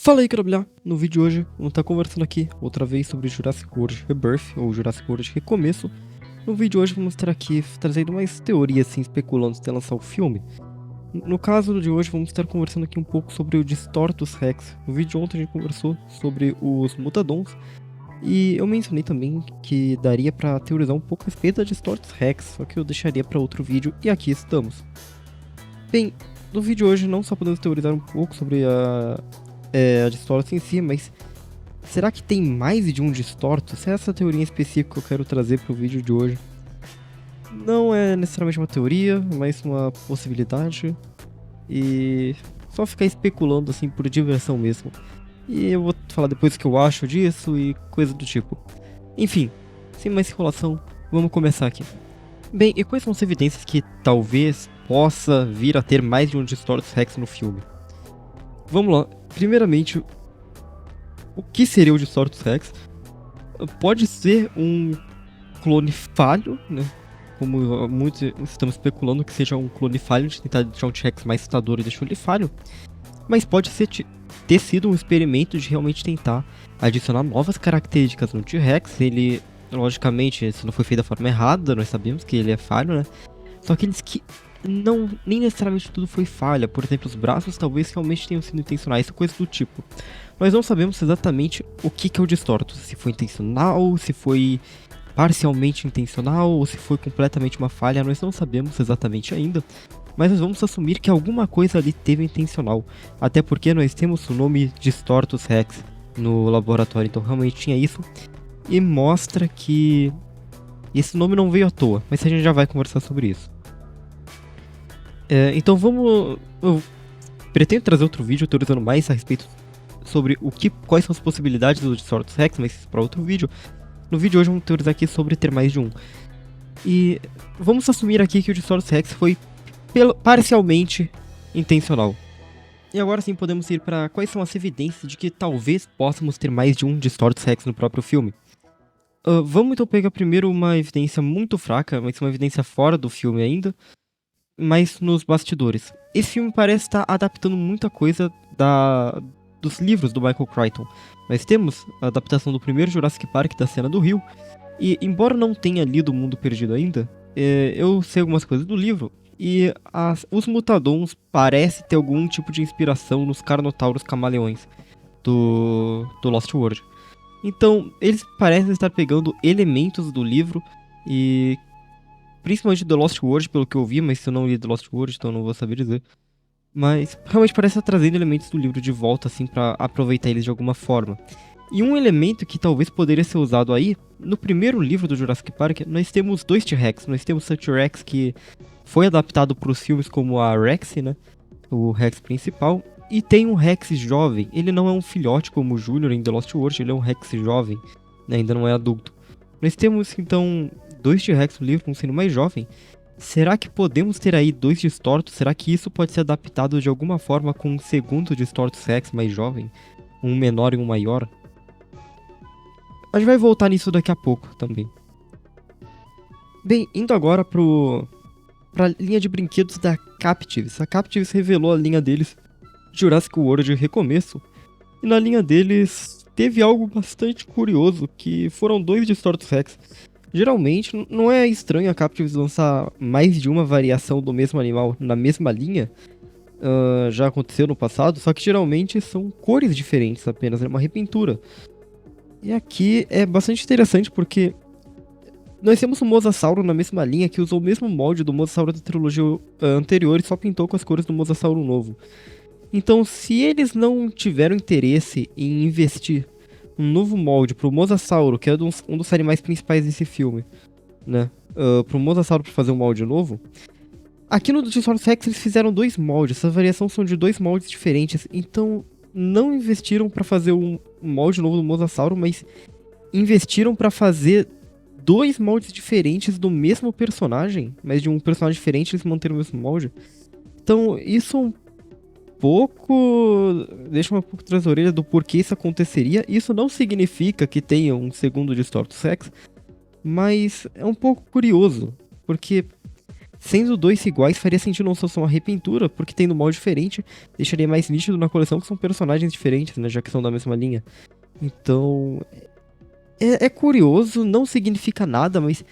Fala aí, Crabilhar! No vídeo de hoje, vamos estar conversando aqui outra vez sobre Jurassic World Rebirth, ou Jurassic World Recomeço. No vídeo de hoje, vamos estar aqui trazendo mais teorias, assim, especulando se lançar o filme. No caso de hoje, vamos estar conversando aqui um pouco sobre o Distortus Rex. No vídeo de ontem, a gente conversou sobre os Mutadons, e eu mencionei também que daria pra teorizar um pouco a respeito da Distortus Rex, só que eu deixaria pra outro vídeo, e aqui estamos. Bem, no vídeo de hoje, não só podemos teorizar um pouco sobre a Distortus em si, mas será que tem mais de um Distortus? Essa é essa teoria em específico que eu quero trazer pro vídeo de hoje. Não é necessariamente uma teoria, mas uma possibilidade. E só ficar especulando assim por diversão mesmo. E eu vou falar depois o que eu acho disso e coisa do tipo. Enfim, sem mais enrolação, vamos começar aqui. Bem, e quais são as evidências que talvez possa vir a ter mais de um Distortus Rex no filme? Vamos lá. Primeiramente, o que seria o Distortus Rex? Pode ser um clone falho, né? Como muitos estamos especulando que seja um clone falho de tentar deixar um T-Rex mais assustador e deixou ele falho. Mas pode ser ter sido um experimento de realmente tentar adicionar novas características no T-Rex. Ele, logicamente, isso não foi feito da forma errada, nós sabemos que ele é falho, né? Só aqueles que não, nem necessariamente tudo foi falha. Por exemplo, os braços talvez realmente tenham sido intencionais, coisa do tipo. Nós não sabemos exatamente o que é o Distortus, se foi intencional, se foi parcialmente intencional ou se foi completamente uma falha, nós não sabemos exatamente ainda. Mas nós vamos assumir que alguma coisa ali teve intencional, até porque nós temos o nome Distortus Rex no laboratório, então realmente tinha isso. E mostra que esse nome não veio à toa, mas a gente já vai conversar sobre isso. Então vamos... Eu pretendo trazer outro vídeo teorizando mais a respeito sobre quais são as possibilidades do Distortus Rex, mas isso para outro vídeo. No vídeo de hoje vamos teorizar aqui sobre ter mais de um. E vamos assumir aqui que o Distortus Rex foi parcialmente intencional. E agora sim podemos ir para quais são as evidências de que talvez possamos ter mais de um Distortus Rex no próprio filme. Vamos então pegar primeiro uma evidência muito fraca, mas uma evidência fora do filme ainda, mas nos bastidores. Esse filme parece estar adaptando muita coisa dos livros do Michael Crichton. Nós temos a adaptação do primeiro Jurassic Park da cena do rio, e embora não tenha lido O Mundo Perdido ainda, eu sei algumas coisas do livro, e os Mutadons parecem ter algum tipo de inspiração nos Carnotauros camaleões do Lost World. Então, eles parecem estar pegando elementos do livro, e principalmente do Lost World, pelo que eu vi, mas se eu não li do Lost World, então eu não vou saber dizer. Mas realmente parece estar trazendo elementos do livro de volta, assim, pra aproveitar eles de alguma forma. E um elemento que talvez poderia ser usado aí, no primeiro livro do Jurassic Park, nós temos dois T-Rex. Nós temos o T-Rex que foi adaptado para os filmes como a Rexy, né? O Rex principal. E tem um Rex jovem. Ele não é um filhote como o Junior em The Lost World, ele é um Rex jovem, né? Ainda não é adulto. Nós temos, então, dois T-Rex no livro, um sendo mais jovem. Será que podemos ter aí dois Distortus? Será que isso pode ser adaptado de alguma forma com um segundo Distortus Rex mais jovem? Um menor e um maior? A gente vai voltar nisso daqui a pouco também. Bem, indo agora pra linha de brinquedos da Captives. A Captives revelou a linha deles, Jurassic World Recomeço. E na linha deles teve algo bastante curioso, que foram dois Distortus Rex. Geralmente, não é estranho a Captives lançar mais de uma variação do mesmo animal na mesma linha. Já aconteceu no passado, só que geralmente são cores diferentes apenas, é uma repintura. E aqui é bastante interessante porque nós temos um Mosasauro na mesma linha que usou o mesmo molde do Mosasauro da trilogia anterior e só pintou com as cores do Mosasauro novo. Então, se eles não tiveram interesse em investir um novo molde pro Mosasauro, que é um dos animais principais desse filme, né? Pro Mosasauro pra fazer um molde novo. Aqui no Distortus Rex eles fizeram dois moldes, essa variação são de dois moldes diferentes, então não investiram pra fazer um molde novo do Mosasauro, mas investiram pra fazer dois moldes diferentes do mesmo personagem, mas de um personagem diferente eles manteram o mesmo molde. Então isso deixa um pouco atrás da orelha do porquê isso aconteceria. Isso não significa que tenha um segundo Distortus Rex, mas é um pouco curioso, porque Sendo dois iguais, faria sentido não só uma repintura, porque tendo molde diferente, deixaria mais nítido na coleção que são personagens diferentes, né, já que são da mesma linha. Então, é curioso, não significa nada, mas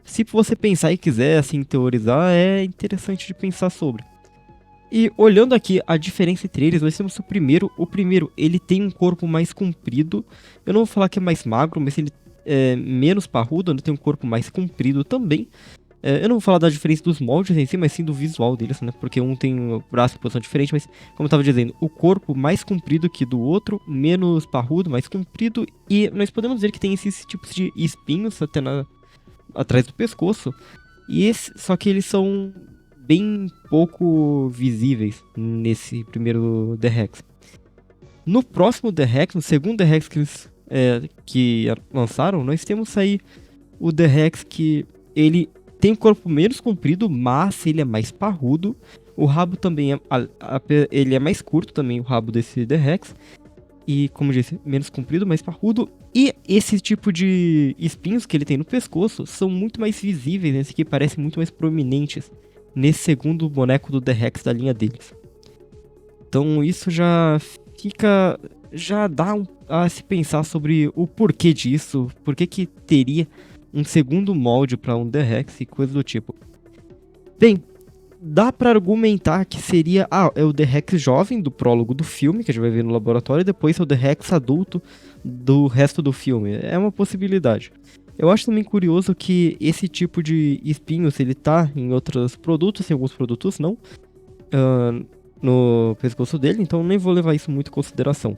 se você pensar e quiser, assim, teorizar, é interessante de pensar sobre. E olhando aqui a diferença entre eles, nós temos o primeiro. O primeiro, ele tem um corpo mais comprido. Eu não vou falar que é mais magro, mas ele é menos parrudo, ele tem um corpo mais comprido também. Eu não vou falar da diferença dos moldes em si, mas sim do visual deles, né? Porque um tem o braço em posição diferente, mas como eu tava dizendo, o corpo mais comprido que do outro, menos parrudo, mais comprido. E nós podemos ver que tem esses tipos de espinhos até atrás do pescoço. Só que eles são bem pouco visíveis nesse primeiro The Rex. No próximo The Rex, no segundo The Rex que eles lançaram, nós temos aí o The Rex que ele tem um corpo menos comprido, mas ele é mais parrudo. O rabo também ele é mais curto também, o rabo desse The Rex. E, como eu disse, menos comprido, mais parrudo. E esse tipo de espinhos que ele tem no pescoço são muito mais visíveis, esse aqui parecem muito mais proeminentes nesse segundo boneco do The Rex da linha deles. Então isso já dá a se pensar sobre o porquê disso, por que teria um segundo molde para um The Rex e coisa do tipo. Bem, dá pra argumentar que seria é o The Rex jovem do prólogo do filme, que a gente vai ver no laboratório, e depois é o The Rex adulto do resto do filme. É uma possibilidade. Eu acho também curioso que esse tipo de espinhos, ele tá em outros produtos, em alguns produtos não, no pescoço dele, então nem vou levar isso muito em consideração.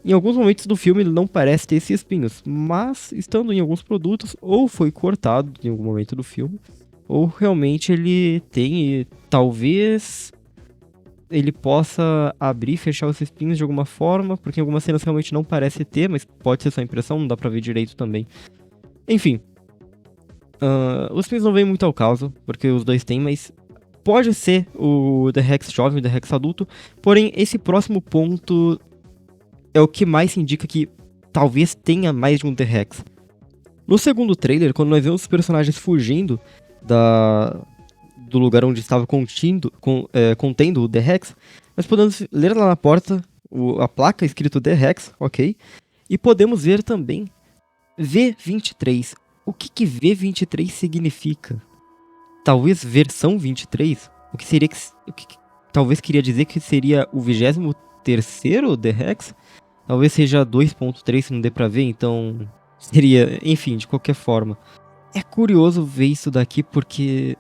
Em alguns momentos do filme ele não parece ter esses espinhos, mas estando em alguns produtos, ou foi cortado em algum momento do filme, ou realmente ele tem e talvez ele possa abrir e fechar os espinhos de alguma forma, porque em algumas cenas realmente não parece ter, mas pode ser só impressão, não dá pra ver direito também. Enfim, os espinhos não vêm muito ao caso, porque os dois têm, mas pode ser o The Rex jovem e o The Rex adulto, porém esse próximo ponto é o que mais indica que talvez tenha mais de um The Rex. No segundo trailer, quando nós vemos os personagens fugindo do lugar onde estava contendo o The Rex, nós podemos ler lá na porta a placa escrito The Rex, ok? E podemos ver também V23. O que V23 significa? Talvez versão 23? O que seria talvez queria dizer que seria o 23º The Rex? Talvez seja 2.3 se não dê pra ver, então seria, enfim, de qualquer forma. É curioso ver isso daqui porque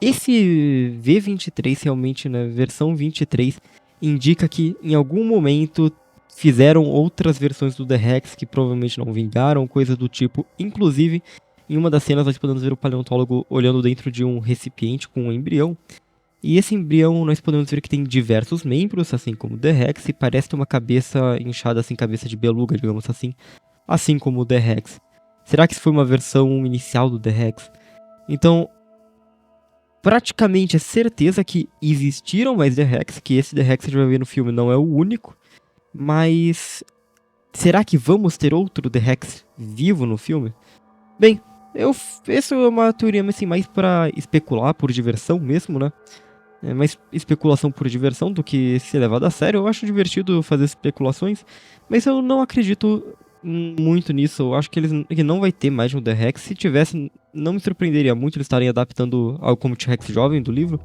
esse V23 realmente, né, versão 23, indica que em algum momento fizeram outras versões do The Rex que provavelmente não vingaram, coisa do tipo. Inclusive, em uma das cenas nós podemos ver o paleontólogo olhando dentro de um recipiente com um embrião. E esse embrião nós podemos ver que tem diversos membros, assim como o The Rex, e parece ter uma cabeça inchada, assim, cabeça de beluga, digamos assim como o The Rex. Será que isso foi uma versão inicial do The Rex? Então, praticamente é certeza que existiram mais The Rex, que esse The Rex que a gente vai ver no filme não é o único, mas será que vamos ter outro The Rex vivo no filme? Bem, essa é uma teoria assim, mais pra especular, por diversão mesmo, né? É mais especulação por diversão do que ser levado a sério. Eu acho divertido fazer especulações, mas eu não acredito muito nisso. Eu acho que não vai ter mais de um The Rex. Se tivesse, não me surpreenderia muito eles estarem adaptando algo como o T-Rex jovem do livro.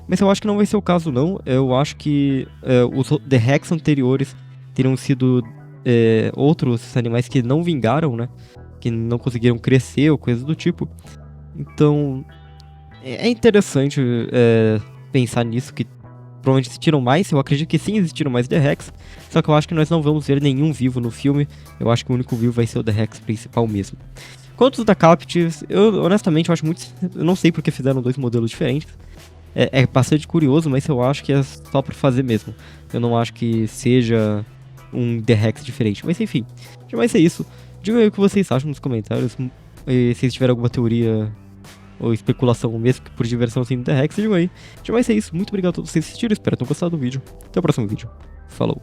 Mas eu acho que não vai ser o caso, não. Eu acho que os The Rex anteriores teriam sido outros animais que não vingaram, né? Que não conseguiram crescer ou coisa do tipo. Então, é interessante pensar nisso, que provavelmente existiram mais. Eu acredito que sim, existiram mais The Rex. Só que eu acho que nós não vamos ver nenhum vivo no filme. Eu acho que o único vivo vai ser o The Rex principal mesmo. Quanto aos da Captives, eu honestamente eu acho muito... Eu não sei porque fizeram dois modelos diferentes. É bastante curioso, mas eu acho que é só pra fazer mesmo. Eu não acho que seja um The Rex diferente. Mas enfim, já vai ser isso. Digam aí o que vocês acham nos comentários. E se vocês tiverem alguma teoria ou especulação, mesmo que por diversão assim do The Rex, digam aí. Já vai ser isso. Muito obrigado a todos vocês que assistiram. Espero que tenham gostado do vídeo. Até o próximo vídeo. Falou.